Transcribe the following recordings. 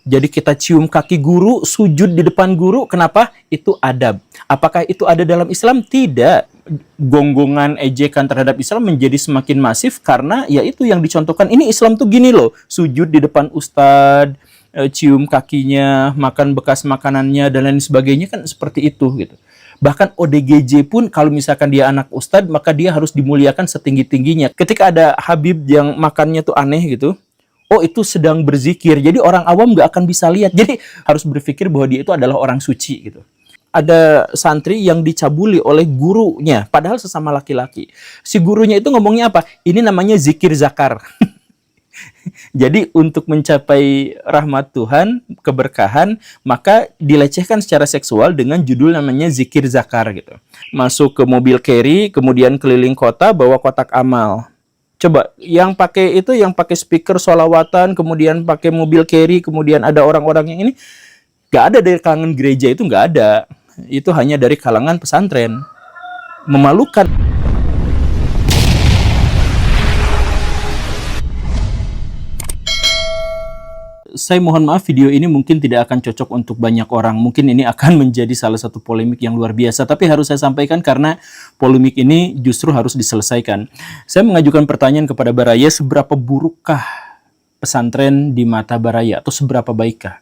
Jadi kita cium kaki guru, sujud di depan guru, kenapa? Itu adab. Apakah itu ada dalam Islam? Tidak. Gonggongan ejekan terhadap Islam menjadi semakin masif karena ya itu yang dicontohkan. Ini Islam tuh gini loh, sujud di depan ustadz, cium kakinya, makan bekas makanannya dan lain sebagainya, kan seperti itu gitu. Bahkan ODGJ pun kalau misalkan dia anak ustadz, maka dia harus dimuliakan setinggi-tingginya. Ketika ada Habib yang makannya tuh aneh gitu, oh itu sedang berzikir, jadi orang awam nggak akan bisa lihat. Jadi harus berpikir bahwa dia itu adalah orang suci gitu. Ada santri yang dicabuli oleh gurunya, padahal sesama laki-laki. Si gurunya itu ngomongnya apa? Ini namanya zikir zakar. Jadi untuk mencapai rahmat Tuhan, keberkahan, maka dilecehkan secara seksual dengan judul namanya zikir zakar gitu. Masuk ke mobil carry, kemudian keliling kota bawa kotak amal. Coba yang pakai itu, yang pakai speaker sholawatan, kemudian pakai mobil carry, kemudian ada orang-orang yang ini, nggak ada dari kalangan gereja, itu nggak ada. Itu hanya dari kalangan pesantren. Memalukan. Saya mohon maaf, video ini mungkin tidak akan cocok untuk banyak orang. Mungkin ini akan menjadi salah satu polemik yang luar biasa. Tapi harus saya sampaikan karena polemik ini justru harus diselesaikan. Saya mengajukan pertanyaan kepada Baraya, seberapa burukkah pesantren di mata Baraya? Atau seberapa baikkah?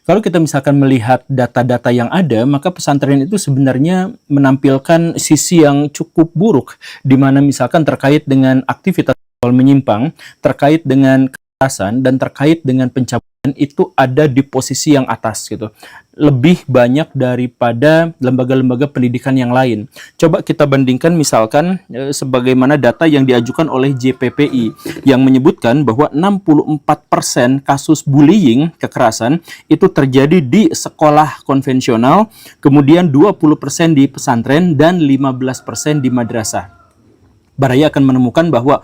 Kalau kita misalkan melihat data-data yang ada, maka pesantren itu sebenarnya menampilkan sisi yang cukup buruk, di mana misalkan terkait dengan aktivitas seksual menyimpang, terkait dengan kekerasan, dan terkait dengan pencabulan itu ada di posisi yang atas gitu. Lebih banyak daripada lembaga-lembaga pendidikan yang lain. Coba kita bandingkan misalkan sebagaimana data yang diajukan oleh JPPI yang menyebutkan bahwa 64% kasus bullying, kekerasan, itu terjadi di sekolah konvensional, kemudian 20% di pesantren, dan 15% di madrasah. Baraya akan menemukan bahwa,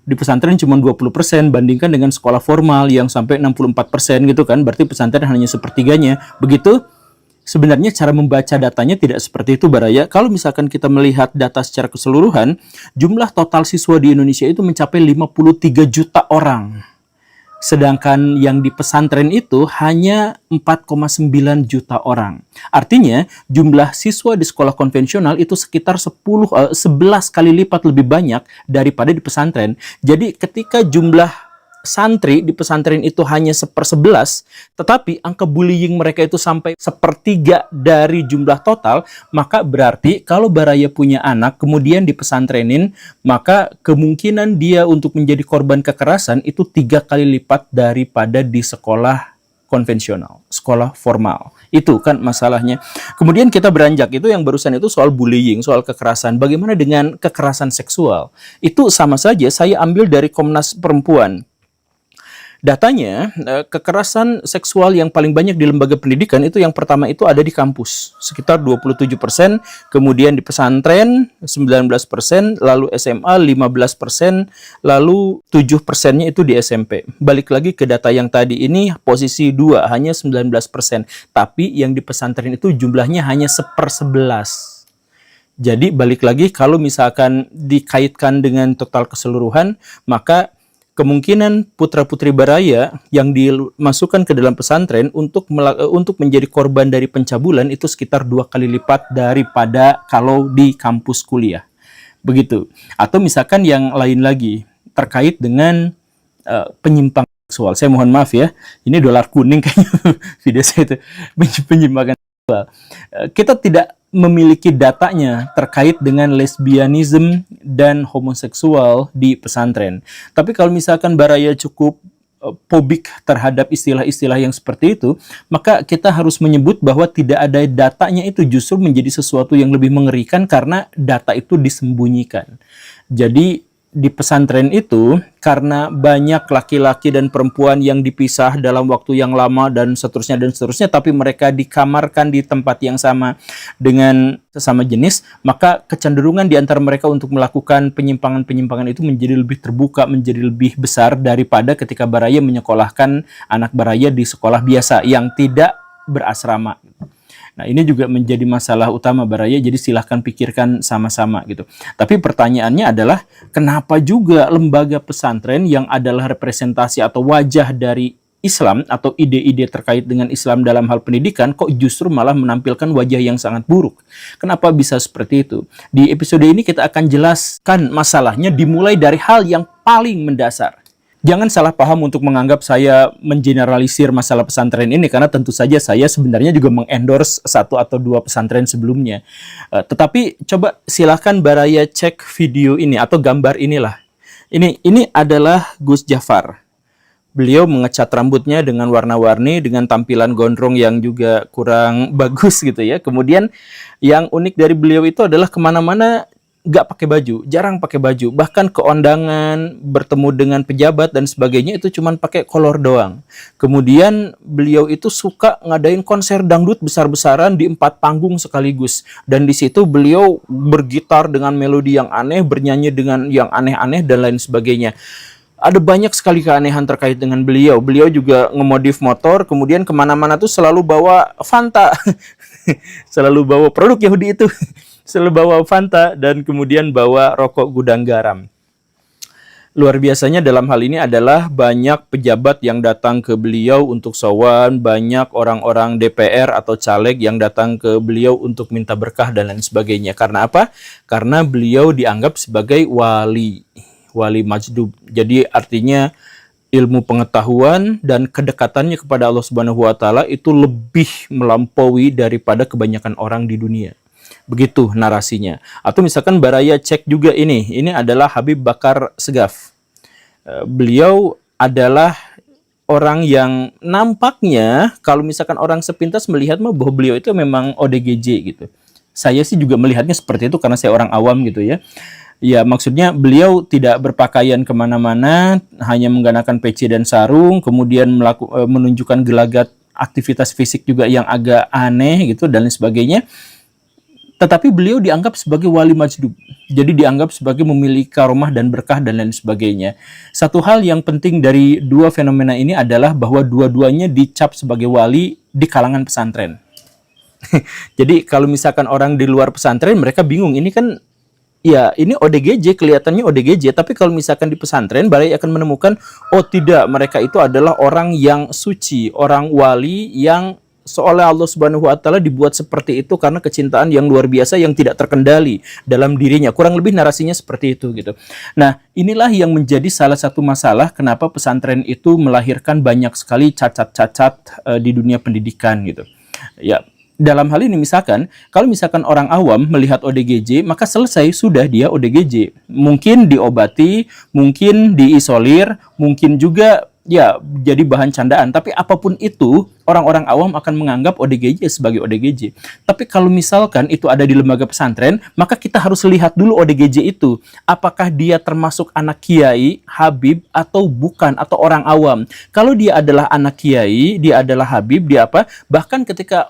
di pesantren cuma 20% bandingkan dengan sekolah formal yang sampai 64% gitu kan, berarti pesantren hanya sepertiganya. Begitu sebenarnya cara membaca datanya tidak seperti itu, Baraya. Kalau misalkan kita melihat data secara keseluruhan, jumlah total siswa di Indonesia itu mencapai 53 juta orang. Sedangkan yang di pesantren itu hanya 4,9 juta orang. Artinya jumlah siswa di sekolah konvensional itu sekitar 11 kali lipat lebih banyak daripada di pesantren. Jadi ketika jumlah santri di pesantren itu hanya 1/11, tetapi angka bullying mereka itu sampai 1/3 dari jumlah total, maka berarti kalau Baraya punya anak kemudian dipesantrenin, maka kemungkinan dia untuk menjadi korban kekerasan itu 3 kali lipat daripada di sekolah konvensional, sekolah formal. Itu kan masalahnya. Kemudian kita beranjak, itu yang barusan itu soal bullying, soal kekerasan. Bagaimana dengan kekerasan seksual? Itu sama saja, saya ambil dari Komnas Perempuan. Datanya, kekerasan seksual yang paling banyak di lembaga pendidikan itu yang pertama itu ada di kampus, sekitar 27%, kemudian di pesantren 19%, lalu SMA 15%, lalu 7%-nya itu di SMP. Balik lagi ke data yang tadi ini, posisi 2 hanya 19%, tapi yang di pesantren itu jumlahnya hanya 1/11. Jadi balik lagi, kalau misalkan dikaitkan dengan total keseluruhan, maka kemungkinan putra-putri Baraya yang dimasukkan ke dalam pesantren untuk menjadi korban dari pencabulan itu sekitar 2 kali lipat daripada kalau di kampus kuliah. Begitu. Atau misalkan yang lain lagi terkait dengan penyimpangan seksual. Saya mohon maaf ya, ini dolar kuning kayaknya video saya itu, penyimpangan seksual. Kita tidak memiliki datanya terkait dengan lesbianisme dan homoseksual di pesantren. Tapi kalau misalkan Baraya cukup fobik terhadap istilah-istilah yang seperti itu, maka kita harus menyebut bahwa tidak ada datanya itu justru menjadi sesuatu yang lebih mengerikan karena data itu disembunyikan. Jadi di pesantren itu karena banyak laki-laki dan perempuan yang dipisah dalam waktu yang lama dan seterusnya, tapi mereka dikamarkan di tempat yang sama dengan sesama jenis, maka kecenderungan di antara mereka untuk melakukan penyimpangan-penyimpangan itu menjadi lebih terbuka, menjadi lebih besar daripada ketika Baraya menyekolahkan anak Baraya di sekolah biasa yang tidak berasrama. Nah, ini juga menjadi masalah utama Baraya, jadi silahkan pikirkan sama-sama gitu. Tapi pertanyaannya adalah, kenapa juga lembaga pesantren yang adalah representasi atau wajah dari Islam atau ide-ide terkait dengan Islam dalam hal pendidikan kok justru malah menampilkan wajah yang sangat buruk. Kenapa bisa seperti itu? Di episode ini kita akan jelaskan masalahnya dimulai dari hal yang paling mendasar. Jangan salah paham untuk menganggap saya mengeneralisir masalah pesantren ini, karena tentu saja saya sebenarnya juga mengendorse satu atau dua pesantren sebelumnya. Tetapi coba silahkan Baraya cek video ini atau gambar inilah. Ini adalah Gus Jafar. Beliau mengecat rambutnya dengan warna-warni, dengan tampilan gondrong yang juga kurang bagus gitu ya. Kemudian yang unik dari beliau itu adalah kemana-mana nggak pakai baju, jarang pakai baju. Bahkan ke undangan, bertemu dengan pejabat dan sebagainya itu cuma pakai kolor doang. Kemudian beliau itu suka ngadain konser dangdut besar-besaran di 4 panggung sekaligus. Dan di situ beliau bergitar dengan melodi yang aneh, bernyanyi dengan yang aneh-aneh dan lain sebagainya. Ada banyak sekali keanehan terkait dengan beliau. Beliau juga ngemodif motor, kemudian kemana-mana tuh selalu bawa Fanta. Selalu bawa produk Yahudi itu. Selalu bawa Fanta dan kemudian bawa rokok gudang garam. Luar biasanya dalam hal ini adalah banyak pejabat yang datang ke beliau untuk sowan, banyak orang-orang DPR atau caleg yang datang ke beliau untuk minta berkah dan lain sebagainya. Karena apa? Karena beliau dianggap sebagai wali majdub. Jadi artinya ilmu pengetahuan dan kedekatannya kepada Allah Subhanahu wa taala itu lebih melampaui daripada kebanyakan orang di dunia. Begitu narasinya. Atau misalkan Baraya cek juga ini adalah Habib Bakar Segaf. Beliau adalah orang yang nampaknya kalau misalkan orang sepintas melihat bahwa beliau itu memang ODGJ gitu. Saya sih juga melihatnya seperti itu karena saya orang awam gitu ya. Ya, maksudnya beliau tidak berpakaian kemana-mana, hanya menggunakan peci dan sarung, kemudian menunjukkan gelagat aktivitas fisik juga yang agak aneh gitu dan lain sebagainya. Tetapi beliau dianggap sebagai wali majdub. Jadi dianggap sebagai memiliki karomah dan berkah dan lain sebagainya. Satu hal yang penting dari dua fenomena ini adalah bahwa dua-duanya dicap sebagai wali di kalangan pesantren. Jadi kalau misalkan orang di luar pesantren mereka bingung, ini kan ya, ini ODGJ, kelihatannya ODGJ, tapi kalau misalkan di pesantren, Baraya akan menemukan, oh tidak, mereka itu adalah orang yang suci, orang wali yang seolah Allah Subhanahu wa taala dibuat seperti itu karena kecintaan yang luar biasa yang tidak terkendali dalam dirinya. Kurang lebih narasinya seperti itu gitu. Nah, inilah yang menjadi salah satu masalah kenapa pesantren itu melahirkan banyak sekali cacat-cacat di dunia pendidikan gitu. Ya, dalam hal ini misalkan, kalau misalkan orang awam melihat ODGJ, maka selesai, sudah dia ODGJ. Mungkin diobati, mungkin diisolir, mungkin juga ya jadi bahan candaan. Tapi apapun itu, orang-orang awam akan menganggap ODGJ sebagai ODGJ. Tapi kalau misalkan itu ada di lembaga pesantren, maka kita harus lihat dulu ODGJ itu. Apakah dia termasuk anak kiai, habib, atau bukan, atau orang awam. Kalau dia adalah anak kiai, dia adalah habib, dia apa? Bahkan ketika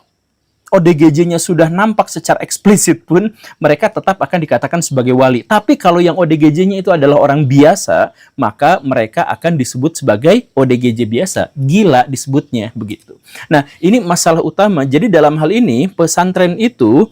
ODGJ-nya sudah nampak secara eksplisit pun, mereka tetap akan dikatakan sebagai wali. Tapi kalau yang ODGJ-nya itu adalah orang biasa, maka mereka akan disebut sebagai ODGJ biasa. Gila disebutnya, begitu. Nah, ini masalah utama. Jadi dalam hal ini, pesantren itu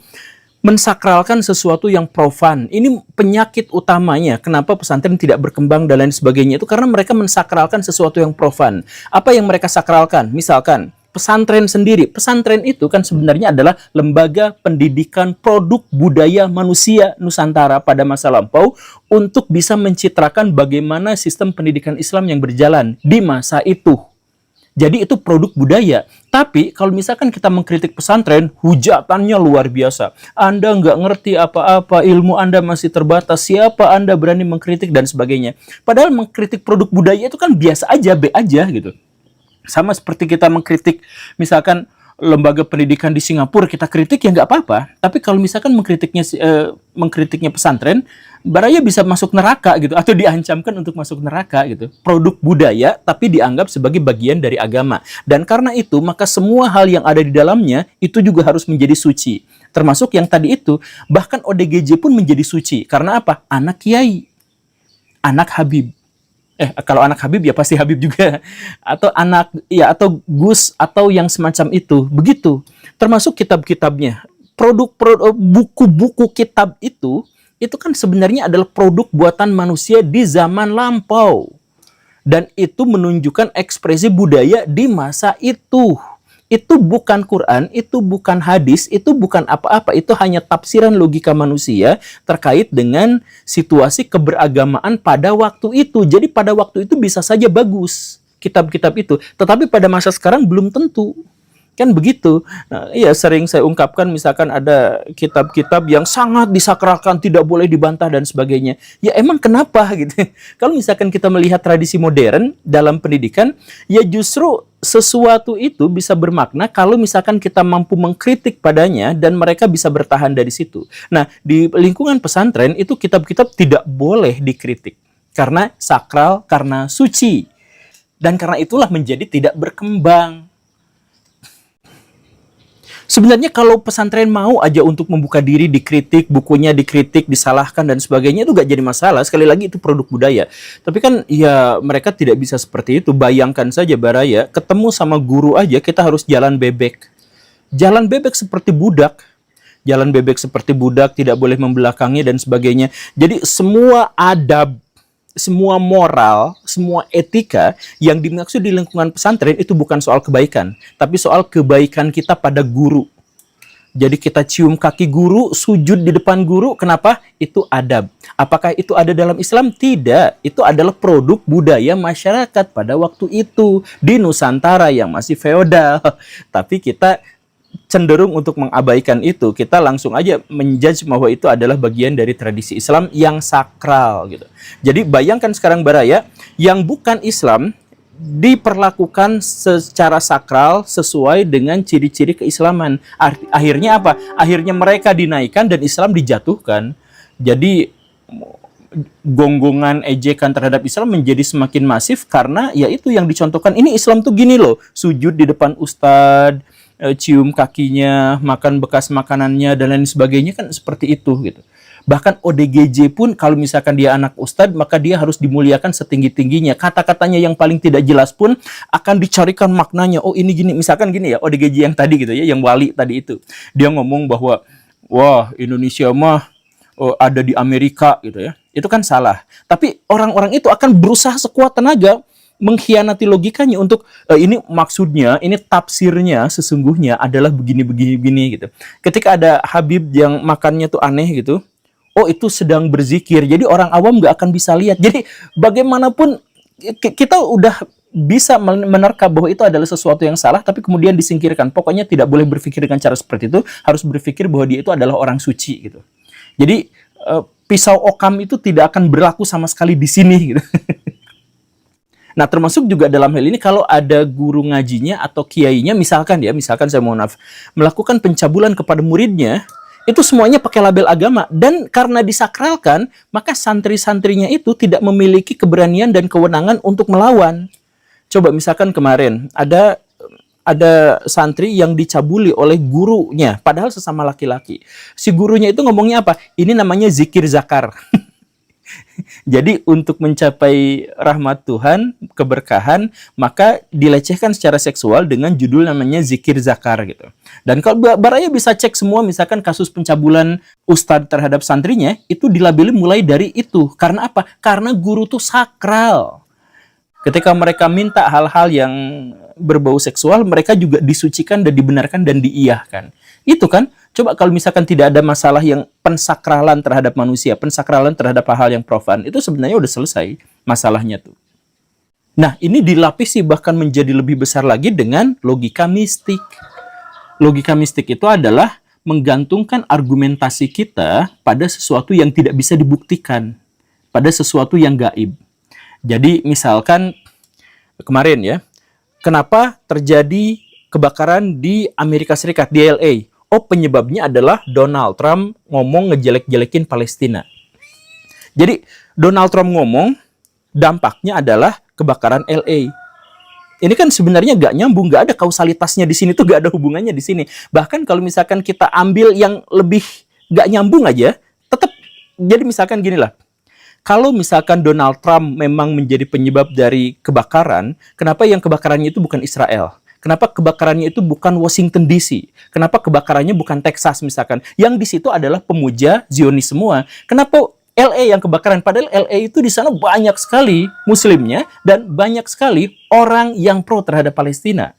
mensakralkan sesuatu yang profan. Ini penyakit utamanya. Kenapa pesantren tidak berkembang dan lain sebagainya itu karena mereka mensakralkan sesuatu yang profan. Apa yang mereka sakralkan? Misalkan pesantren sendiri. Pesantren itu kan sebenarnya adalah lembaga pendidikan produk budaya manusia Nusantara pada masa lampau untuk bisa mencitrakan bagaimana sistem pendidikan Islam yang berjalan di masa itu. Jadi itu produk budaya. Tapi kalau misalkan kita mengkritik pesantren, hujatannya luar biasa. Anda nggak ngerti apa-apa, ilmu Anda masih terbatas, siapa Anda berani mengkritik dan sebagainya. Padahal mengkritik produk budaya itu kan biasa aja, B aja gitu. Sama seperti kita mengkritik misalkan lembaga pendidikan di Singapura, kita kritik ya nggak apa-apa. Tapi kalau misalkan mengkritiknya pesantren, Baraya bisa masuk neraka gitu, atau diancamkan untuk masuk neraka gitu. Produk budaya tapi dianggap sebagai bagian dari agama. Dan karena itu maka semua hal yang ada di dalamnya itu juga harus menjadi suci. Termasuk yang tadi itu, bahkan ODGJ pun menjadi suci. Karena apa? Anak kiai, anak habib. Kalau anak habib ya pasti habib juga, atau anak ya, atau gus, atau yang semacam itu. Begitu. Termasuk kitab-kitabnya. Buku-buku kitab itu kan sebenarnya adalah produk buatan manusia di zaman lampau. Dan itu menunjukkan ekspresi budaya di masa itu. Itu bukan Quran, itu bukan hadis, itu bukan apa-apa. Itu hanya tafsiran logika manusia terkait dengan situasi keberagamaan pada waktu itu. Jadi pada waktu itu bisa saja bagus kitab-kitab itu. Tetapi pada masa sekarang belum tentu. Kan begitu. Nah, iya sering saya ungkapkan misalkan ada kitab-kitab yang sangat disakralkan, tidak boleh dibantah dan sebagainya. Ya emang kenapa gitu. Kalau misalkan kita melihat tradisi modern dalam pendidikan, ya justru sesuatu itu bisa bermakna kalau misalkan kita mampu mengkritik padanya dan mereka bisa bertahan dari situ. Nah, di lingkungan pesantren itu kitab-kitab tidak boleh dikritik karena sakral, karena suci. Dan karena itulah menjadi tidak berkembang. Sebenarnya kalau pesantren mau aja untuk membuka diri dikritik, bukunya dikritik, disalahkan dan sebagainya itu gak jadi masalah. Sekali lagi itu produk budaya. Tapi kan ya mereka tidak bisa seperti itu. Bayangkan saja Baraya, ketemu sama guru aja kita harus jalan bebek. Jalan bebek seperti budak. Jalan bebek seperti budak, tidak boleh membelakangi dan sebagainya. Jadi semua adab, semua moral, semua etika yang dimaksud di lingkungan pesantren itu bukan soal kebaikan, tapi soal kebaikan kita pada guru. Jadi kita cium kaki guru, sujud di depan guru, kenapa? Itu adab. Apakah itu ada dalam Islam? Tidak. Itu adalah produk budaya masyarakat pada waktu itu di Nusantara yang masih feodal. Tapi kita cenderung untuk mengabaikan itu. Kita langsung aja menjudge bahwa itu adalah bagian dari tradisi Islam yang sakral gitu. Jadi bayangkan sekarang Baraya, yang bukan Islam diperlakukan secara sakral sesuai dengan ciri-ciri keislaman. Akhirnya apa? Akhirnya mereka dinaikkan dan Islam dijatuhkan. Jadi gonggongan ejekan terhadap Islam menjadi semakin masif karena ya itu yang dicontohkan. Ini Islam tuh gini loh, sujud di depan ustadz, cium kakinya, makan bekas makanannya dan lain sebagainya, kan seperti itu gitu. Bahkan ODGJ pun kalau misalkan dia anak ustadz, maka dia harus dimuliakan setinggi-tingginya. Kata-katanya yang paling tidak jelas pun akan dicarikan maknanya. Oh ini gini, misalkan gini ya, ODGJ yang tadi gitu ya, yang wali tadi itu. Dia ngomong bahwa wah Indonesia mah ada di Amerika gitu ya. Itu kan salah. Tapi orang-orang itu akan berusaha sekuat tenaga mengkhianati logikanya untuk ini maksudnya, ini tafsirnya sesungguhnya adalah begini gitu. Ketika ada Habib yang makannya tuh aneh gitu, oh itu sedang berzikir. Jadi orang awam nggak akan bisa lihat. Jadi bagaimanapun kita udah bisa menerka bahwa itu adalah sesuatu yang salah, tapi kemudian disingkirkan. Pokoknya tidak boleh berpikir dengan cara seperti itu, harus berpikir bahwa dia itu adalah orang suci gitu. Jadi pisau okam itu tidak akan berlaku sama sekali di sini gitu. Nah, termasuk juga dalam hal ini kalau ada guru ngajinya atau kiainya, misalkan saya mohon maaf, melakukan pencabulan kepada muridnya, itu semuanya pakai label agama. Dan karena disakralkan, maka santri-santrinya itu tidak memiliki keberanian dan kewenangan untuk melawan. Coba misalkan kemarin, ada santri yang dicabuli oleh gurunya, padahal sesama laki-laki. Si gurunya itu ngomongnya apa? Ini namanya zikir zakar. Jadi untuk mencapai rahmat Tuhan, keberkahan, maka dilecehkan secara seksual dengan judul namanya zikir zakar gitu. Dan kalau Baraya bisa cek semua misalkan kasus pencabulan ustadz terhadap santrinya, itu dilabeli mulai dari itu. Karena apa? Karena guru tuh sakral. Ketika mereka minta hal-hal yang berbau seksual, mereka juga disucikan dan dibenarkan dan diiyahkan. Itu kan, coba kalau misalkan tidak ada masalah yang pensakralan terhadap manusia, pensakralan terhadap hal-hal yang profan, itu sebenarnya udah selesai masalahnya tuh. Nah, ini dilapisi bahkan menjadi lebih besar lagi dengan logika mistik. Logika mistik itu adalah menggantungkan argumentasi kita pada sesuatu yang tidak bisa dibuktikan, pada sesuatu yang gaib. Jadi misalkan kemarin ya, kenapa terjadi kebakaran di Amerika Serikat, di LA? Oh, penyebabnya adalah Donald Trump ngomong ngejelek-jelekin Palestina. Jadi Donald Trump ngomong, dampaknya adalah kebakaran LA. Ini kan sebenarnya nggak nyambung, nggak ada kausalitasnya di sini tuh, nggak ada hubungannya di sini. Bahkan kalau misalkan kita ambil yang lebih nggak nyambung aja, tetap jadi misalkan gini lah. Kalau misalkan Donald Trump memang menjadi penyebab dari kebakaran, kenapa yang kebakarannya itu bukan Israel? Kenapa kebakarannya itu bukan Washington DC? Kenapa kebakarannya bukan Texas misalkan? Yang di situ adalah pemuja Zionis semua. Kenapa LA yang kebakaran. Padahal LA itu di sana banyak sekali muslimnya dan banyak sekali orang yang pro terhadap Palestina.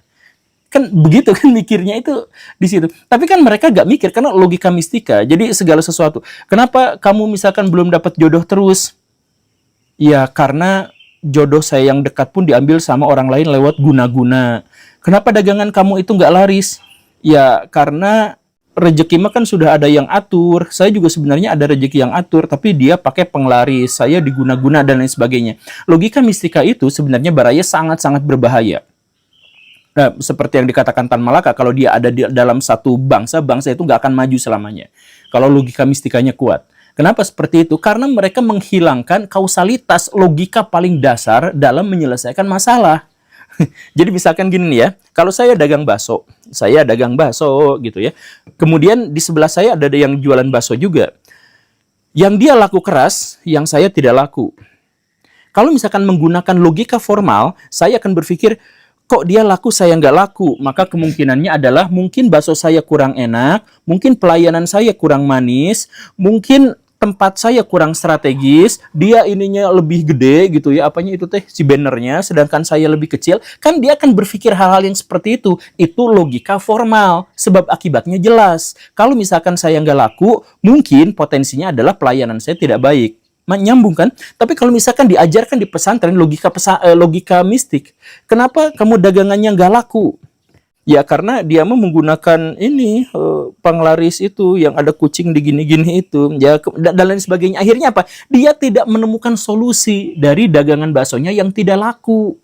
Kan begitu kan mikirnya itu di situ. Tapi kan mereka gak mikir karena logika mistika. Jadi segala sesuatu. Kenapa kamu misalkan belum dapat jodoh terus? Ya karena jodoh saya yang dekat pun diambil sama orang lain lewat guna-guna. Kenapa dagangan kamu itu nggak laris? Ya karena rezeki mah kan sudah ada yang atur. Saya juga sebenarnya ada rezeki yang atur, tapi dia pakai penglaris, saya diguna-guna dan lain sebagainya. Logika mistika itu sebenarnya Baraya sangat-sangat berbahaya. Nah, seperti yang dikatakan Tan Malaka, kalau dia ada di dalam satu bangsa, bangsa itu nggak akan maju selamanya. Kalau logika mistikanya kuat. Kenapa seperti itu? Karena mereka menghilangkan kausalitas logika paling dasar dalam menyelesaikan masalah. Jadi misalkan gini nih ya, kalau saya dagang bakso gitu ya. Kemudian di sebelah saya ada yang jualan bakso juga. Yang dia laku keras, yang saya tidak laku. Kalau misalkan menggunakan logika formal, saya akan berpikir, kok dia laku, saya nggak laku? Maka kemungkinannya adalah mungkin bakso saya kurang enak, mungkin pelayanan saya kurang manis, mungkin tempat saya kurang strategis, dia ininya lebih gede gitu ya, apanya itu teh, si bannernya, sedangkan saya lebih kecil, kan dia akan berpikir hal-hal yang seperti itu. Itu logika formal, sebab akibatnya jelas. Kalau misalkan saya nggak laku, mungkin potensinya adalah pelayanan saya tidak baik. Nyambung kan? Tapi kalau misalkan diajarkan di pesantren logika mistik, kenapa kamu dagangannya nggak laku? Ya karena dia mau menggunakan ini penglaris itu yang ada kucing di gini-gini itu, ya dan lain sebagainya. Akhirnya apa? Dia tidak menemukan solusi dari dagangan baksonya yang tidak laku.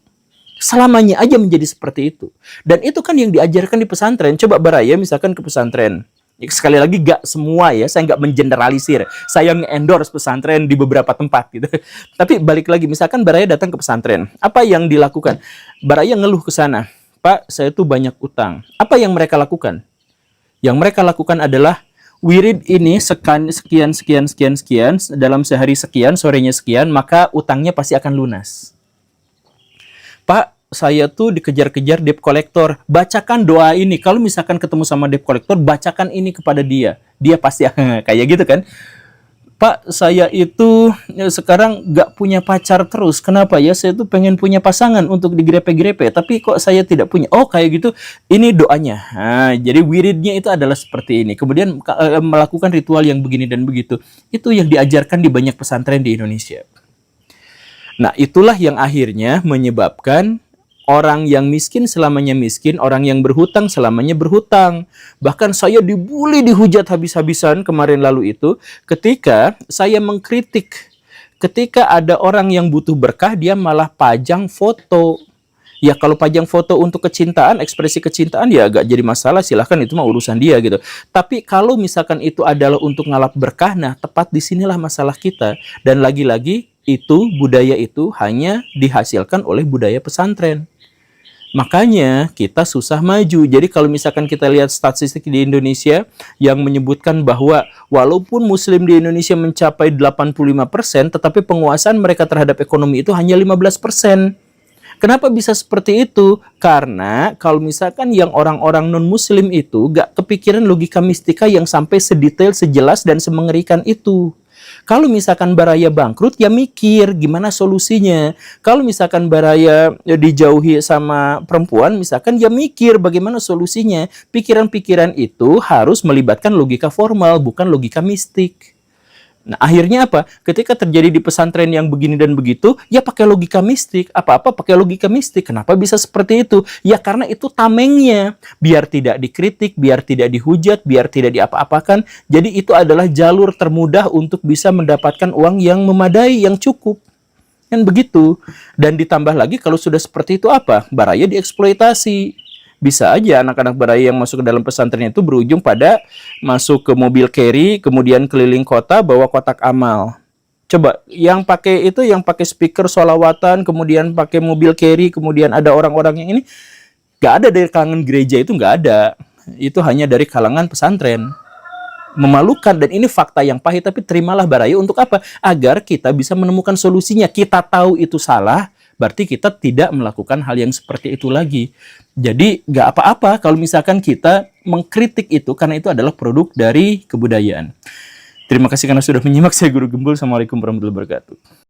Selamanya aja menjadi seperti itu. Dan itu kan yang diajarkan di pesantren. Coba Baraya misalkan ke pesantren. Sekali lagi gak semua ya, saya nggak mengeneralisir. Saya nge-endorse pesantren di beberapa tempat gitu. Tapi balik lagi, misalkan Baraya datang ke pesantren, apa yang dilakukan? Baraya ngeluh ke sana, Pak, saya tuh banyak utang. Apa yang mereka lakukan? Yang mereka lakukan adalah wirid ini sekian dalam sehari sekian, sorenya sekian, maka utangnya pasti akan lunas. Pak, saya tuh dikejar-kejar debt collector. Bacakan doa ini. Kalau misalkan ketemu sama debt collector, bacakan ini kepada dia. Dia pasti kayak gitu kan. Pak, saya itu sekarang nggak punya pacar terus. Kenapa ya? Saya tuh pengen punya pasangan untuk digrepe-grepe. Tapi kok saya tidak punya. Oh, kayak gitu. Ini doanya. Nah, jadi wiridnya itu adalah seperti ini. Kemudian melakukan ritual yang begini dan begitu. Itu yang diajarkan di banyak pesantren di Indonesia. Nah, itulah yang akhirnya menyebabkan orang yang miskin selamanya miskin, orang yang berhutang selamanya berhutang. Bahkan saya dibully, dihujat habis-habisan kemarin lalu itu ketika saya mengkritik. Ketika ada orang yang butuh berkah, dia malah pajang foto. Ya kalau pajang foto untuk kecintaan, ekspresi kecintaan ya agak jadi masalah, silahkan itu mah urusan dia gitu. Tapi kalau misalkan itu adalah untuk ngalap berkah, nah tepat disinilah masalah kita. Dan lagi-lagi itu budaya itu hanya dihasilkan oleh budaya pesantren. Makanya kita susah maju. Jadi kalau misalkan kita lihat statistik di Indonesia yang menyebutkan bahwa walaupun muslim di Indonesia mencapai 85%, tetapi penguasaan mereka terhadap ekonomi itu hanya 15%. Kenapa bisa seperti itu? Karena kalau misalkan yang orang-orang non-muslim itu gak kepikiran logika mistika yang sampai sedetail, sejelas, dan semengerikan itu. Kalau misalkan Baraya bangkrut, ya mikir gimana solusinya. Kalau misalkan Baraya dijauhi sama perempuan, misalkan ya mikir bagaimana solusinya. Pikiran-pikiran itu harus melibatkan logika formal, bukan logika mistik. Nah, akhirnya apa? Ketika terjadi di pesantren yang begini dan begitu, ya pakai logika mistik. Apa-apa pakai logika mistik. Kenapa bisa seperti itu? Ya karena itu tamengnya. Biar tidak dikritik, biar tidak dihujat, biar tidak diapa-apakan. Jadi itu adalah jalur termudah untuk bisa mendapatkan uang yang memadai, yang cukup. Kan begitu. Dan ditambah lagi kalau sudah seperti itu apa? Baraya dieksploitasi. Bisa aja anak-anak Baraya yang masuk ke dalam pesantren itu berujung pada masuk ke mobil carry, kemudian keliling kota bawa kotak amal. Coba yang pakai itu, yang pakai speaker sholawatan, kemudian pakai mobil carry, kemudian ada orang-orang yang ini, nggak ada dari kalangan gereja, itu nggak ada. Itu hanya dari kalangan pesantren. Memalukan, dan ini fakta yang pahit, tapi terimalah Baraya untuk apa? Agar kita bisa menemukan solusinya. Kita tahu itu salah, berarti kita tidak melakukan hal yang seperti itu lagi. Jadi nggak apa-apa kalau misalkan kita mengkritik itu, karena itu adalah produk dari kebudayaan. Terima kasih karena sudah menyimak. Saya Guru Gembul. Assalamualaikum warahmatullahi wabarakatuh.